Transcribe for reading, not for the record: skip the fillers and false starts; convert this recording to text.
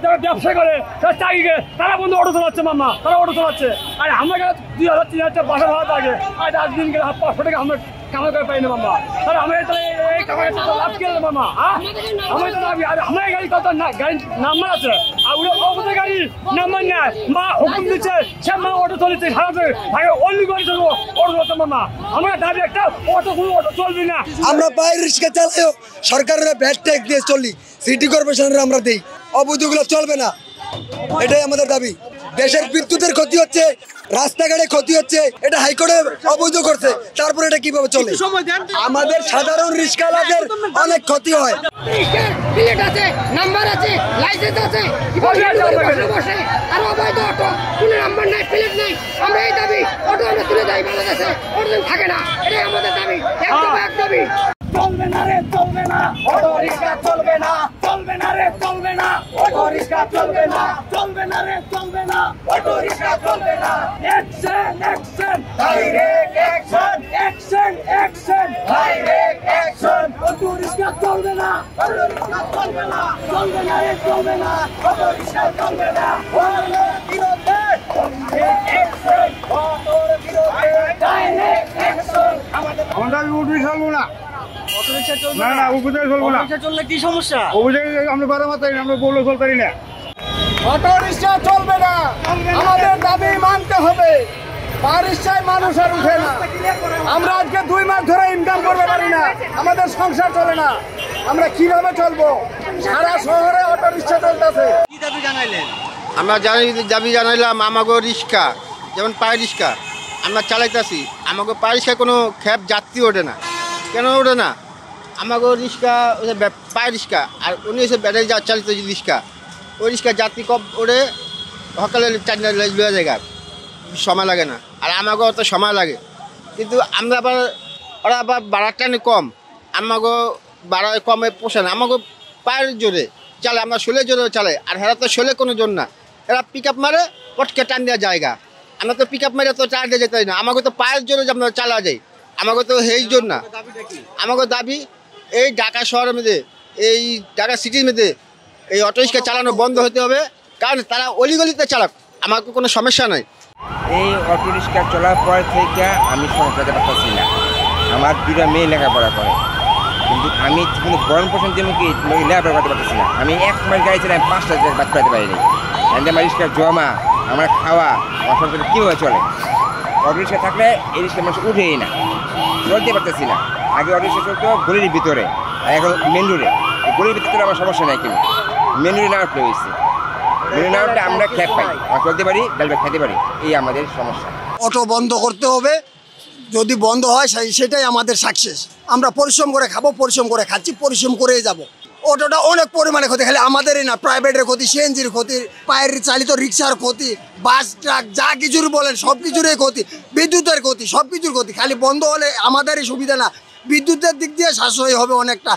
যারা ব্যবসা করে তারা চাকরি করে তারা বন্ধু অটো চালাচ্ছে মামা, তারা অটো চালাচ্ছে। আর আমার কাছে 2000 3000 বাসা ভাড়া থাকে, আর 10 দিন গেলে 500 টাকা আমরা কামাই করে পাই না মামা। তাহলে আমার এই কামাই লাভ কি মামা? আমার তো লাভ, আর আমার গাড়ি কত গাড়ি নাম্বার আছে, আর ওদের গাড়ি নাম্বার নেয়, মা হুকুম দিচ্ছে সে মা অটো চলেছে সারাতে ভাই অন্য গাড়ি চলবো অটো চলতে মামা। আমার দাবি একটা অটো কোনো অটো চলবে না। আমরা বাইরের রিক্সা চালাইও সরকারের ব্যাড ট্যাক্স দিয়ে চলি, সিটি কর্পোরেশনের আমরা দিই, অবৈধগুলো চলবে না, এটাই আমাদের দাবি। দেশের বিদ্যুতের ক্ষতি হচ্ছে, রাস্তাঘাটে ক্ষতি হচ্ছে, এটা হাইকোর্টে অবৈধ করছে, তারপরে এটা কিভাবে চলে? আমাদের সাধারণ রিক্সাওয়ালাদের অনেক ক্ষতি হয়। প্লেট আছে, নাম্বার আছে, লাইসেন্স আছে, বসে আর অবৈধ অটো, কোনো নাম্বার নাই, প্লেট নাই। আমরা এই দাবি অটো আমরা তুলে যাই বাংলাদেশে, অটো থাকে না, এটাই আমাদের দাবি, এক দাবি। চলবে না রে চলবে না, অটো রিক্সা চলবে না, চলবে না রে চলবে না, অটো রিক্সা চলবে না, চলবে না রে চলবে না, অটো রিক্সা চলবে না। Action action direct action, action action direct action. Auto rickshaw চলবে না, অটো রিক্সা চলবে না, চলবে না রে চলবে না, অটো রিক্সা চলবে না। অটোর বিরুদ্ধে অ্যাকশন, অটোর বিরুদ্ধে ডাইরেক্ট অ্যাকশন। আমরা উঠে চলবো না, না না উপজেলা চলবো না। চললে কি সমস্যা? উপজেলা আমরা বারো মাত্রাই আমরা বললে চলতারি না। অটো রিক্সা চলবে না, আমাদের দাবি মানতে হবে। রিক্সায় মানুষ আর উঠে না, আমরা আজকে 2 মাস ধরে ইনকাম করতে পারি না, আমাদের সংসার চলে না, আমরা কিভাবে চলবো? সারা শহরে অটো রিক্সা চলতেছে। কি দাবি জানাইলেন? আমরা দাবি জানাইলাম আমাকে রিক্সা, যেমন পায়ে রিক্সা আমরা চালাইতেছি, আমাকে পায়ে রিক্সা কোনো খ্যাপ যাত্রী ওঠে না। কেন ওঠে না? আমাকে রিক্সা পায়ে রিক্সা, আর উনি এসে ব্যাটারি চালিত রিক্সা, ওই রিক্সা যাত্রী কম ওঠে, সকালে 4 জায়গা সময় লাগে না, আর আমাকেও তো সময় লাগে। কিন্তু আমরা আবার ওরা আবার ভাড়ার টানে কম, আমাকে ভাড়ায় কমে পোষে না, আমাকে পায়ের জোরে চালে, আমরা শোলের জোরে চালাই। আর হেরা তো শোলে কোনো জোর না, এরা পিক আপ মারে পটকে টান দেওয়া জায়গা, আমরা তো পিক আপ মারে তো টান দিয়ে যেতে হয় না, আমাকে তো পায়ের জোরে আমরা চালা যাই, আমাকে তো সেই জোর না। আমাকে দাবি এই ঢাকা শহরের মধ্যে, এই ঢাকা সিটির মধ্যে এই অটো রিক্সা চালানো বন্ধ হতে হবে, কারণ তারা অলিগলিতে চালাক, আমাকে কোনো সমস্যা নাই। এই অটো রিক্সা চলার পর থেকে আমি সংসার পাচ্ছি না। আমার 2টা মেয়ে লেখাপড়া করে, কিন্তু আমি কিন্তু ভরণ পোষণ দিয়ে কি লেখাপড়া করতে পারতেছি না। আমি 1 মাস গাড়ি ছিলাম, 5টা বাদ পাইতে পারিনি। আমার রিক্সা জমা, আমার খাওয়া, আমার সংসারে কীভাবে চলে? অটো রিক্সা থাকলে এই রিক্সা মানুষ উঠেই না, চলতে পারতেছি না। আগে অটো রিক্সা চলতো গলির ভিতরে, আর এখন মেন রোডে। গলির ভিতরে আমার সমস্যা নাই, কিন্তু মেন রোডে নামা প্লে হয়েছে। মেন রোডে আমরা খ্যাপ পাই, আমরা চলতে পারি, ডাল ভাত খেতে পারি, এই আমাদের সমস্যা। অটো বন্ধ করতে হবে, যদি বন্ধ হয় সেটাই আমাদের সাকসেস। আমরা পরিশ্রম করে খাবো, পরিশ্রম করে খাচ্ছি, পরিশ্রম করেই যাব। অটোটা অনেক পরিমাণে ক্ষতি, খালি আমাদেরই না, প্রাইভেটের ক্ষতি, সিএনজির ক্ষতি, পায়ের চালিত রিক্সার ক্ষতি, বাস ট্রাক যা কিছুর বলেন সব কিছুরই ক্ষতি, বিদ্যুতের ক্ষতি, সব কিছুর ক্ষতি। খালি বন্ধ হলে আমাদেরই সুবিধা না, বিদ্যুতের দিক দিয়ে সাশ্রয় হবে অনেকটা।